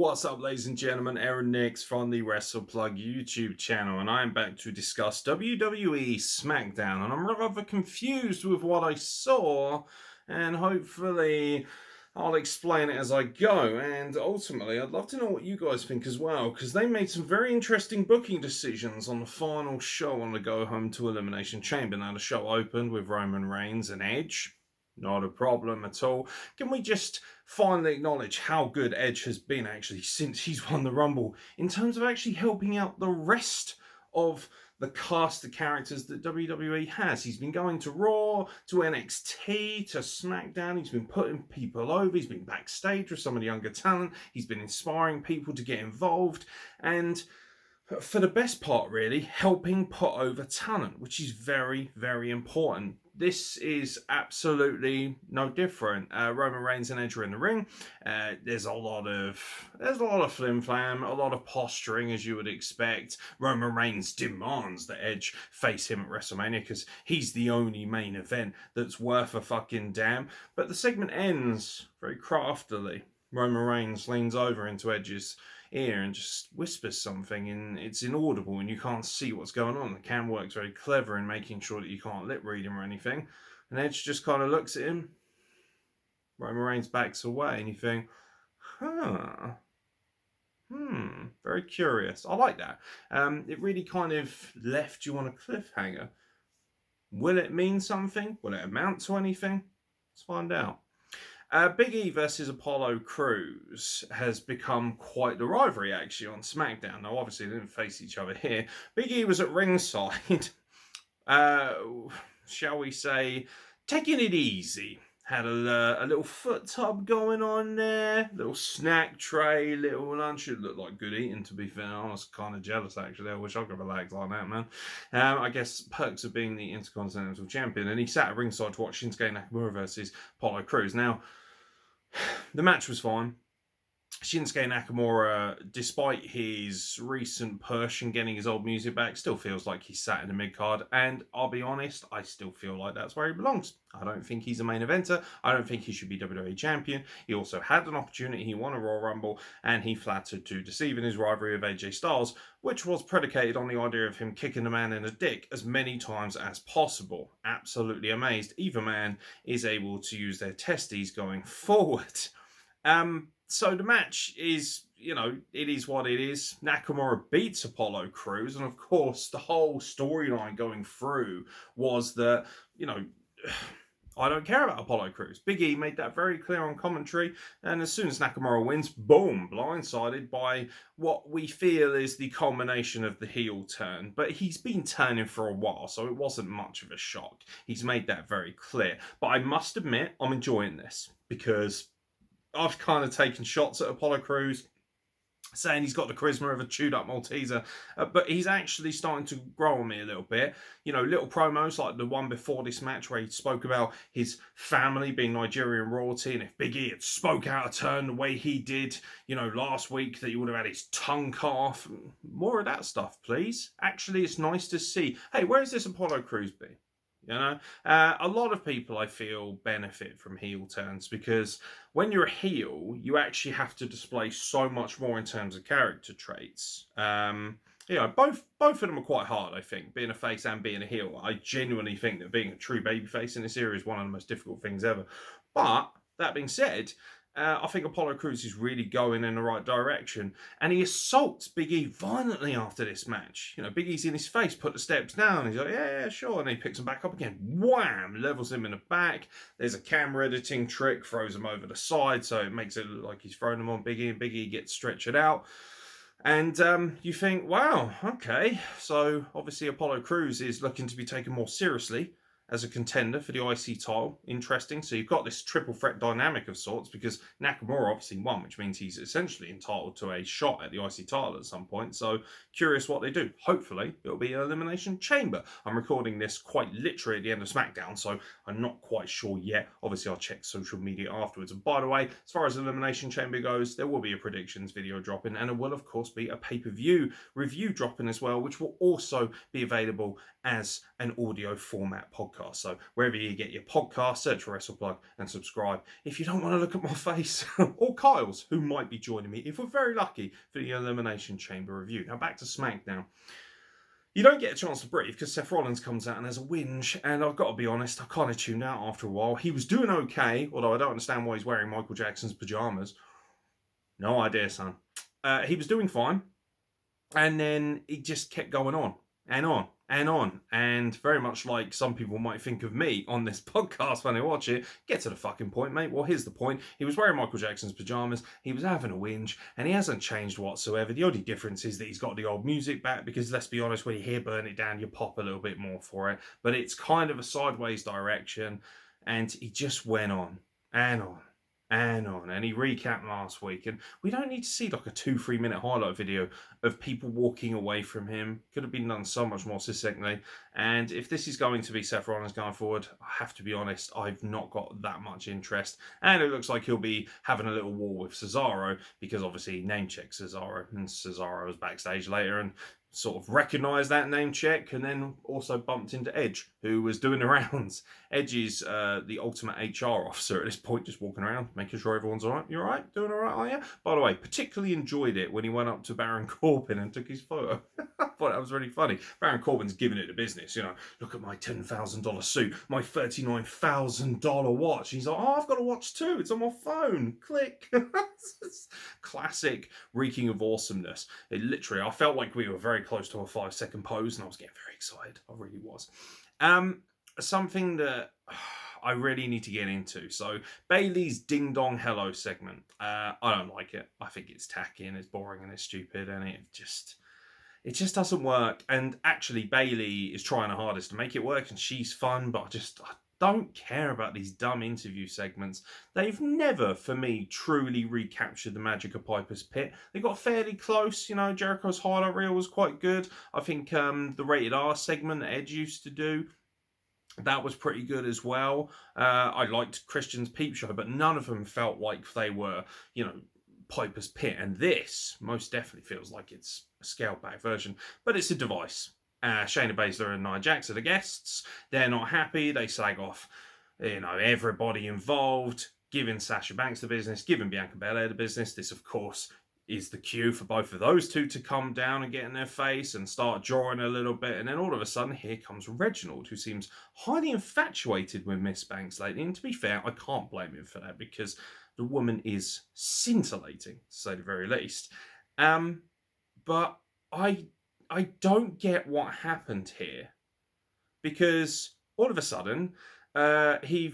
What's up, ladies and gentlemen? Aaron Nix from the Wrestle Plug YouTube channel, and I am back to discuss WWE Smackdown. And I'm rather confused with what I saw, and hopefully I'll explain it as I go. And ultimately, I'd love to know what you guys think as well, because they made some very interesting booking decisions on the final show on the Go Home to Elimination Chamber. Now, the show opened with Roman Reigns and Edge. Not a problem at all. Can we just finally acknowledge how good Edge has been actually since he's won the Rumble in terms of actually helping out the rest of the cast of characters that WWE has? He's been going to Raw, to NXT, to SmackDown. He's been putting people over. He's been backstage with some of the younger talent. He's been inspiring people to get involved. And for the best part, really, helping put over talent, which is very, very important. This is absolutely no different. Roman Reigns and Edge are in the ring. There's a lot of flim flam, a lot of posturing, as you would expect. Roman Reigns demands that Edge face him at WrestleMania because he's the only main event that's worth a fucking damn. But the segment ends very craftily. Roman Reigns leans over into Edge's ear and just whispers something, and it's inaudible and you can't see what's going on. The cam works very clever in making sure that you can't lip read him or anything, and Edge just kind of looks at him. Roman Reigns backs away and you think, very curious. I like that. It really kind of left you on a cliffhanger. Will it mean something? Will it amount to anything? Let's find out. Big E versus Apollo Crews has become quite the rivalry, actually, on SmackDown. Now, obviously, they didn't face each other here. Big E was at ringside, shall we say, taking it easy. Had a little foot tub going on there, little snack tray, little lunch. It looked like good eating, to be fair. I was kind of jealous, actually. I wish I could relax like that, man. I guess perks of being the Intercontinental Champion. And he sat at ringside to watch Shinsuke Nakamura versus Apollo Crews. Now, the match was fine. Shinsuke Nakamura, despite his recent push and getting his old music back, still feels like he's sat in the mid-card. And I'll be honest, I still feel like that's where he belongs. I don't think he's a main eventer. I don't think he should be WWE Champion. He also had an opportunity. He won a Royal Rumble, and he flattered to deceive in his rivalry with AJ Styles, which was predicated on the idea of him kicking the man in the dick as many times as possible. Absolutely amazed either man is able to use their testes going forward. So the match is, it is what it is. Nakamura beats Apollo Crews, and of course, the whole storyline going through was that, I don't care about Apollo Crews. Big E made that very clear on commentary, and as soon as Nakamura wins, boom, blindsided by what we feel is the culmination of the heel turn. But he's been turning for a while, so it wasn't much of a shock. He's made that very clear. But I must admit, I'm enjoying this, because I've kind of taken shots at Apollo Crews, saying he's got the charisma of a chewed-up Malteser, but he's actually starting to grow on me a little bit. Little promos like the one before this match where he spoke about his family being Nigerian royalty, and if Big E had spoke out of turn the way he did, last week, that he would have had his tongue cut off. More of that stuff, please. Actually, it's nice to see. Hey, where is this Apollo Crews been? A lot of people, I feel, benefit from heel turns, because when you're a heel, you actually have to display so much more in terms of character traits. Both of them are quite hard, I think, being a face and being a heel. I genuinely think that being a true babyface in this era is one of the most difficult things ever. But, that being said, I think Apollo Crews is really going in the right direction, and he assaults Big E violently after this match. Big E's in his face, put the steps down. He's like, yeah, sure, and he picks him back up again. Wham! Levels him in the back. There's a camera editing trick, throws him over the side, so it makes it look like he's throwing him on Big E, and Big E gets stretchered out. And you think, wow, okay, so obviously Apollo Crews is looking to be taken more seriously as a contender for the IC title. Interesting. So you've got this triple threat dynamic of sorts, because Nakamura obviously won, which means he's essentially entitled to a shot at the IC title at some point. So curious what they do. Hopefully it'll be an Elimination Chamber. I'm recording this quite literally at the end of SmackDown, so I'm not quite sure yet. Obviously I'll check social media afterwards. And by the way, as far as Elimination Chamber goes, there will be a predictions video dropping, and there will of course be a pay-per-view review dropping as well, which will also be available as an audio format podcast. So wherever you get your podcast, search for WrestlePlug and subscribe. If you don't want to look at my face, or Kyle's, who might be joining me, if we're very lucky, for the Elimination Chamber review. Now back to SmackDown. You don't get a chance to breathe because Seth Rollins comes out and there's a whinge, and I've got to be honest, I kind of tuned out after a while. He was doing okay, although I don't understand why he's wearing Michael Jackson's pajamas. No idea, son. He was doing fine, and then it just kept going on and on and on, and very much like some people might think of me on this podcast when they watch it, get to the fucking point, mate. Well, here's the point. He was wearing Michael Jackson's pajamas, he was having a whinge, and he hasn't changed whatsoever. The only difference is that he's got the old music back, because let's be honest, when you hear Burn It Down, you pop a little bit more for it, but it's kind of a sideways direction, and he just went on and on and on, and he recapped last week, and we don't need to see like a 2-3 minute highlight video of people walking away from him. Could have been done so much more succinctly. And if this is going to be Seth Rollins going forward, I have to be honest, I've not got that much interest, and it looks like he'll be having a little war with Cesaro, because obviously he name checked Cesaro, and Cesaro was backstage later and sort of recognised that name check, and then also bumped into Edge, who was doing the rounds. Edge is the ultimate HR officer at this point, just walking around, making sure everyone's all right. You all right? Doing all right, are you? By the way, particularly enjoyed it when he went up to Baron Corbin and took his photo. I thought that was really funny. Baron Corbin's giving it the business, you know. Look at my $10,000 suit, my $39,000 watch. He's like, oh, I've got a watch too. It's on my phone. Click. Classic reeking of awesomeness. It literally, I felt like we were very close to a 5-second pose, and I was getting very excited. I really was. Something that I really need to get into. So Bayley's Ding Dong Hello segment. I don't like it. I think it's tacky and it's boring and it's stupid, and it just doesn't work. And actually, Bayley is trying her hardest to make it work, and she's fun, but I don't care about these dumb interview segments. They've never, for me, truly recaptured the magic of Piper's Pit. They got fairly close. You know, Jericho's highlight reel was quite good. I think the Rated R segment that Edge used to do, that was pretty good as well. I liked Christian's Peep Show, but none of them felt like they were, you know, Piper's Pit. And this most definitely feels like it's a scaled back version, but it's a device. Shayna Baszler and Nia Jax are the guests. They're not happy. They slag off, you know, everybody involved, giving Sasha Banks the business, giving Bianca Belair the business. This, of course, is the cue for both of those two to come down and get in their face and start drawing a little bit. And then all of a sudden, here comes Reginald, who seems highly infatuated with Miss Banks lately. And to be fair, I can't blame him for that, because the woman is scintillating, to say the very least. But I don't get what happened here, because all of a sudden he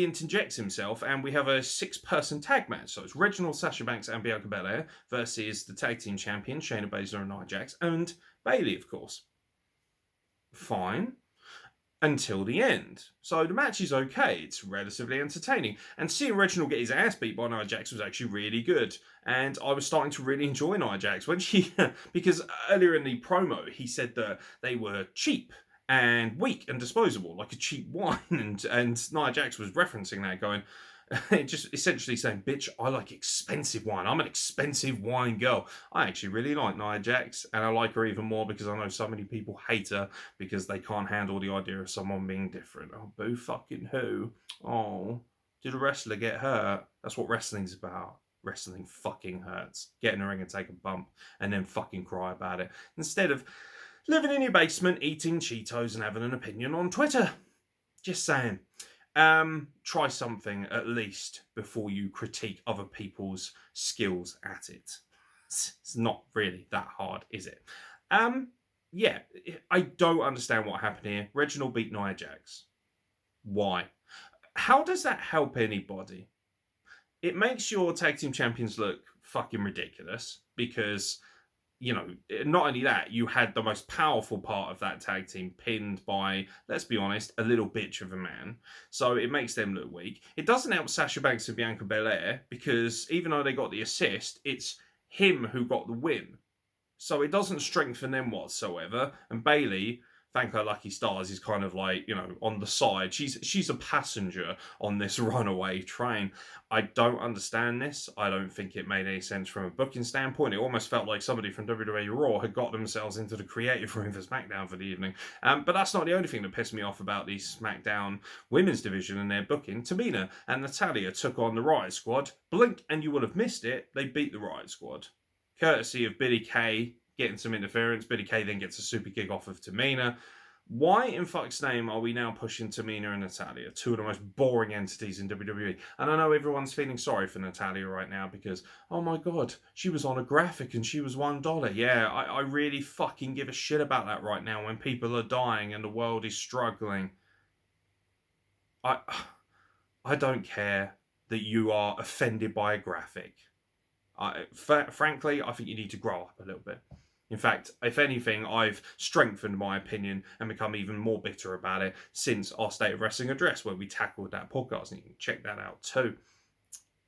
interjects himself, and we have a 6-person tag match. So it's Reginald, Sasha Banks, and Bianca Belair versus the tag team champions Shayna Baszler and Nia Jax, and Bayley, of course. Fine. Until the end. So the match is okay. It's relatively entertaining. And seeing Reginald get his ass beat by Nia Jax was actually really good. And I was starting to really enjoy Nia Jax when she, because earlier in the promo, he said that they were cheap and weak and disposable, like a cheap wine. And Nia Jax was referencing that, going, just essentially saying, bitch, I like expensive wine. I'm an expensive wine girl. I actually really like Nia Jax, and I like her even more because I know so many people hate her because they can't handle the idea of someone being different. Oh, boo fucking who? Oh, did a wrestler get hurt? That's what wrestling's about. Wrestling fucking hurts. Get in the ring and take a bump and then fucking cry about it, instead of living in your basement, eating Cheetos and having an opinion on Twitter. Just saying. Try something at least before you critique other people's skills at it. It's not really that hard, is it? Yeah, I don't understand what happened here. Reginald beat Nia Jax. Why? How does that help anybody? It makes your tag team champions look fucking ridiculous, because, you know, not only that, you had the most powerful part of that tag team pinned by, let's be honest, a little bitch of a man. So it makes them look weak. It doesn't help Sasha Banks and Bianca Belair, because even though they got the assist, it's him who got the win. So it doesn't strengthen them whatsoever. And Bayley, Thank Her Lucky Stars is kind of like, you know, on the side. She's a passenger on this runaway train. I don't understand this. I don't think it made any sense from a booking standpoint. It almost felt like somebody from WWE Raw had got themselves into the creative room for SmackDown for the evening. But that's not the only thing that pissed me off about the SmackDown women's division and their booking. Tamina and Natalya took on the Riot Squad. Blink and you would have missed it. They beat the Riot Squad. Courtesy of Billie Kay getting some interference. Billie Kay then gets a super kick off of Tamina. Why in fuck's name are we now pushing Tamina and Natalya, two of the most boring entities in WWE? And I know everyone's feeling sorry for Natalya right now because, oh my god, she was on a graphic and she was $1. Yeah, I really fucking give a shit about that right now when people are dying and the world is struggling. I don't care that you are offended by a graphic. Frankly, I think you need to grow up a little bit. In fact, if anything, I've strengthened my opinion and become even more bitter about it since our State of Wrestling address, where we tackled that podcast, and you can check that out too.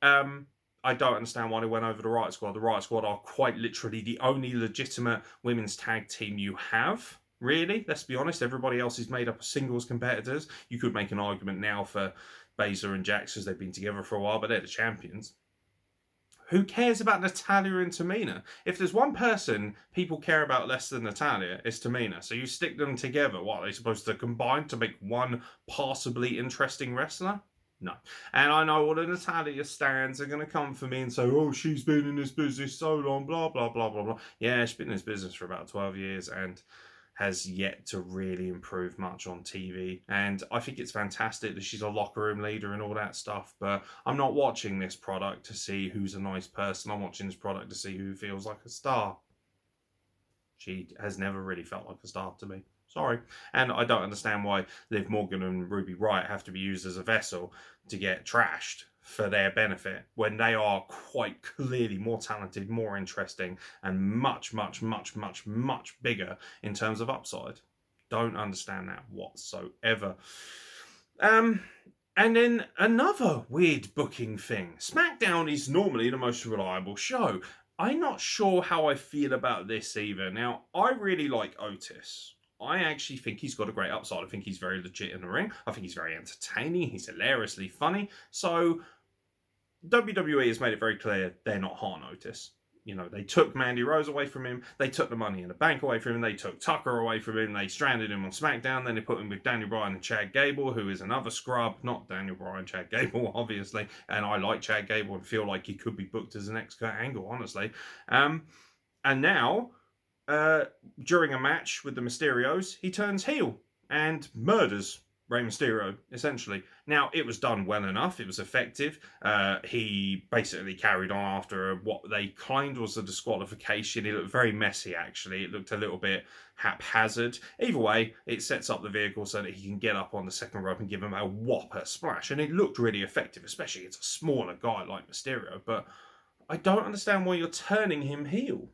I don't understand why they went over the Riot Squad. The Riot Squad are quite literally the only legitimate women's tag team you have. Really, let's be honest, everybody else is made up of singles competitors. You could make an argument now for Baszler and Jax because they've been together for a while, but they're the champions. Who cares about Natalya and Tamina? If there's one person people care about less than Natalya, it's Tamina. So you stick them together. What, are they supposed to combine to make one passably interesting wrestler? No. And I know all the Natalya stands are going to come for me and say, oh, she's been in this business so long, blah, blah, blah, blah, blah. Yeah, she's been in this business for about 12 years and has yet to really improve much on TV. And I think it's fantastic that she's a locker room leader and all that stuff, but I'm not watching this product to see who's a nice person. I'm watching this product to see who feels like a star. She has never really felt like a star to me. Sorry. And I don't understand why Liv Morgan and Ruby Riott have to be used as a vessel to get trashed for their benefit when they are quite clearly more talented, more interesting, and much, much, much, much, much bigger in terms of upside. Don't understand that whatsoever. And then another weird booking thing. SmackDown is normally the most reliable show. I'm not sure how I feel about this either. Now, I really like Otis. I actually think he's got a great upside. I think he's very legit in the ring. I think he's very entertaining. He's hilariously funny. So WWE has made it very clear they're not hard on Otis. You know, they took Mandy Rose away from him. They took the Money in the Bank away from him. They took Tucker away from him. They stranded him on SmackDown. Then they put him with Daniel Bryan and Chad Gable, who is another scrub. Not Daniel Bryan, Chad Gable, obviously. And I like Chad Gable and feel like he could be booked as an next Kurt Angle, honestly. And now, during a match with the Mysterios, he turns heel and murders Rey Mysterio, essentially. Now, it was done well enough. It was effective. He basically carried on after what they claimed was a disqualification. It looked very messy, actually. It looked a little bit haphazard. Either way, it sets up the vehicle so that he can get up on the second rope and give him a whopper splash. And it looked really effective, especially against a smaller guy like Mysterio. But I don't understand why you're turning him heel.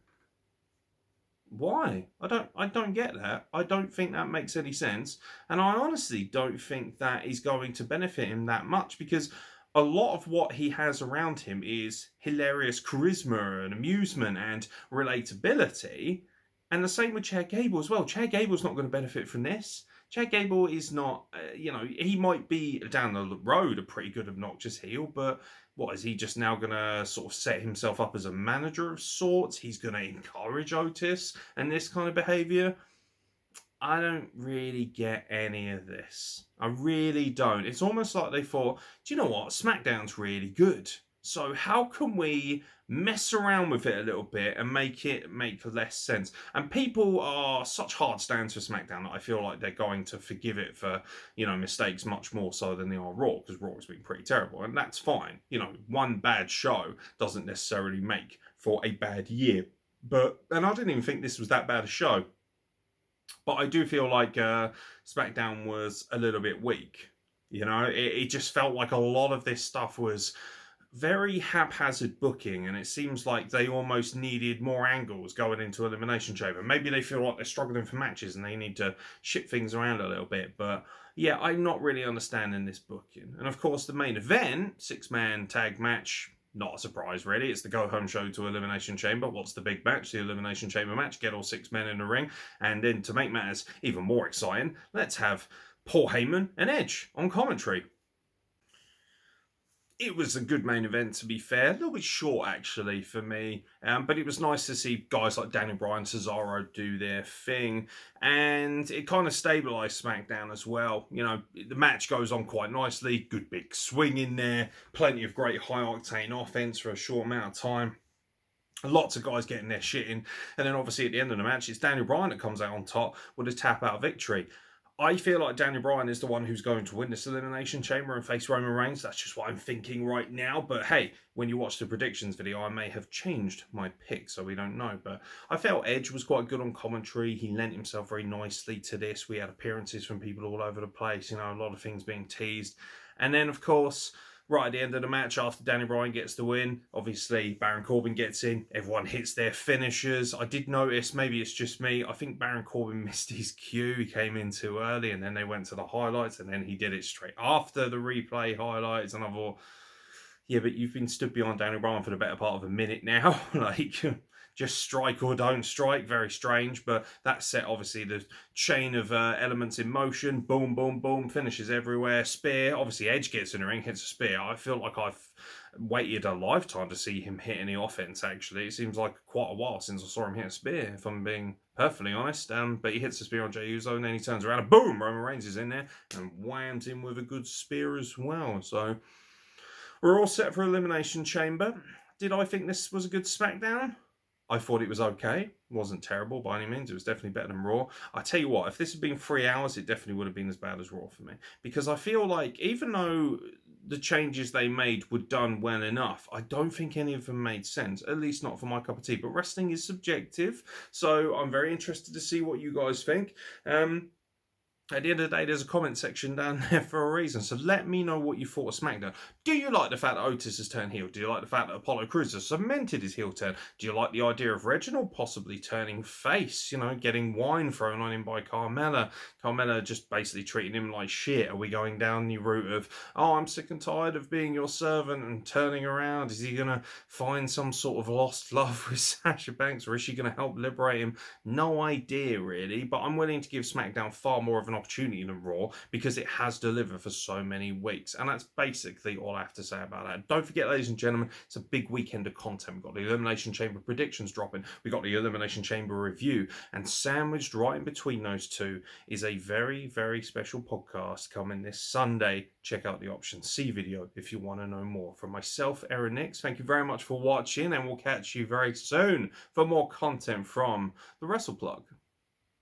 Why? I don't get that. I don't think that makes any sense. And I honestly don't think that is going to benefit him that much because a lot of what he has around him is hilarious charisma and amusement and relatability. And the same with Chad Gable as well. Chad Gable's not going to benefit from this. Chad Gable is not, he might be down the road a pretty good obnoxious heel, but what, is he just now going to sort of set himself up as a manager of sorts? He's going to encourage Otis and this kind of behaviour? I don't really get any of this. I really don't. It's almost like they thought, do you know what? SmackDown's really good. So how can we mess around with it a little bit and make it make less sense? And people are such hard stands for SmackDown that I feel like they're going to forgive it for, mistakes much more so than they are Raw, because Raw has been pretty terrible. And that's fine. One bad show doesn't necessarily make for a bad year. And I didn't even think this was that bad a show. But I do feel like SmackDown was a little bit weak. It just felt like a lot of this stuff was very haphazard booking, and it seems like they almost needed more angles going into Elimination Chamber. Maybe they feel like they're struggling for matches and they need to shift things around a little bit. But yeah, I'm not really understanding this booking. And of course, the main event, 6-man tag match, Not a surprise, really. It's the go-home show to Elimination Chamber. What's the big match? The Elimination Chamber match. Get all 6 men in the ring. And then to make matters even more exciting, let's have Paul Heyman and Edge on commentary. It was a good main event, to be fair. A little bit short, actually, for me. But it was nice to see guys like Daniel Bryan, Cesaro do their thing. And it kind of stabilised SmackDown as well. You know, the match goes on quite nicely. Good big swing in there. Plenty of great high-octane offense for a short amount of time. Lots of guys getting their shit in. And then obviously at the end of the match, it's Daniel Bryan that comes out on top with a tap-out victory. I feel like Daniel Bryan is the one who's going to win this Elimination Chamber and face Roman Reigns. That's just what I'm thinking right now. But hey, when you watch the predictions video, I may have changed my pick, so we don't know. But I felt Edge was quite good on commentary. He lent himself very nicely to this. We had appearances from people all over the place, you know, a lot of things being teased. And then, of course, right at the end of the match, after Daniel Bryan gets the win, obviously Baron Corbin gets in. Everyone hits their finishers. I did notice, maybe it's just me, I think Baron Corbin missed his cue. He came in too early, and then they went to the highlights, and then he did it straight after the replay highlights. And I thought, yeah, but you've been stood behind Daniel Bryan for the better part of a minute now. Like, just strike or don't strike. Very strange, but that set obviously the chain of elements in motion. Boom, boom, boom. Finishes everywhere. Spear. Obviously, Edge gets in the ring, hits a spear. I feel like I've waited a lifetime to see him hit any offense, actually. It seems like quite a while since I saw him hit a spear, if I'm being perfectly honest. But he hits the spear on Jey Uso, and then he turns around and boom, Roman Reigns is in there and whams him with a good spear as well. So we're all set for Elimination Chamber. Did I think this was a good SmackDown? I thought it was okay. It wasn't terrible by any means. It was definitely better than Raw. I tell you what, if this had been 3 hours, it definitely would have been as bad as Raw for me. Because I feel like, even though the changes they made were done well enough, I don't think any of them made sense. At least not for my cup of tea. But wrestling is subjective. So I'm very interested to see what you guys think. At the end of the day, there's a comment section down there for a reason. So let me know what you thought of SmackDown. Do you like the fact that Otis has turned heel? Do you like the fact that Apollo Crews has cemented his heel turn? Do you like the idea of Reginald possibly turning face? You know, getting wine thrown on him by Carmella. Carmella just basically treating him like shit. Are we going down the route of, oh, I'm sick and tired of being your servant, and turning around? Is he going to find some sort of lost love with Sasha Banks, or is she going to help liberate him? No idea, really. But I'm willing to give SmackDown far more of an opportunity than Raw, because it has delivered for so many weeks. And that's basically all I have to say about that. Don't forget, ladies and gentlemen, it's a big weekend of content. We've got the Elimination Chamber predictions dropping. We've got the Elimination Chamber review. And sandwiched right in between those two is a very, very special podcast coming this Sunday. Check out the Option C video if you want to know more. From myself, Aaron Nix, thank you very much for watching, and we'll catch you very soon for more content from the Wrestle Plug.